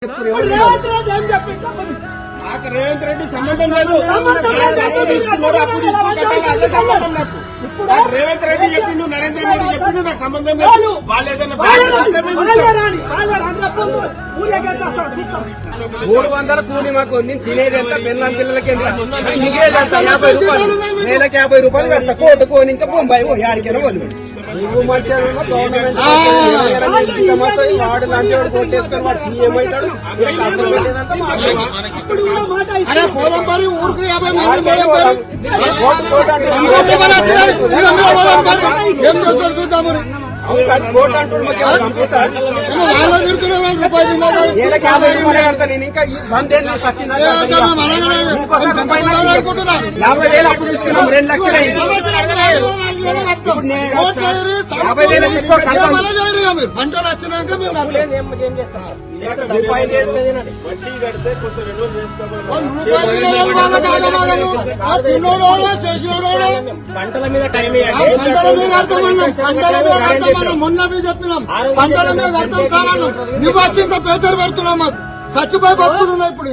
నాకు రేవంత్ రెడ్డి సంబంధం లేదు. అప్పు తీసుకున్నారు, అప్పు తీసుకుంటారు, అదే సంబంధం నాకు. రేవంత్ రెడ్డి చెప్పిండు, నరేంద్ర మోడీ చెప్పిండు, నాకు సంబంధం లేదు. వాళ్ళు ఏదైనా 300 కూలి మాకు నేను తినేది ఎంత పెళ్ళాం పిల్లలకి ఎంత మిగిలేదు ఎంత 50 రూపాయలు నెలకి 50 రూపాయలు పెడతా కోటుకోని ఇంకా బొంబాయి యాడికైనా వాళ్ళు నువ్వు మంచిగా గవర్నమెంట్ వాడు లాంటి వాడు కొట్టేసుకొని వాడు సీఎం అవుతాడు. అరే పోదాం మరి ఊరికి 50 మంది ఏం చేస్తారు చూద్దాం మరి. కోట్ అంటాడు వాళ్ళ తిరుగుతున్నాం రూపాయలు నెలకి 50 రూపాయలు కడతా నేను ఇంకా 100 సచ్చిందా 50,000 అప్పు తీసుకున్నాం 2 లక్షలు అయింది. 50,000 తీసుకో పంటలు వచ్చినాక మేము పంటల మీద టైం మొన్న మీద చెప్పినాం పంటల మీద కడతాం సార్ నువ్వు వచ్చింత పేచర్ పెడుతున్నాం మాకు చచ్చిపోయి బతుకుతున్నావు ఇప్పుడు.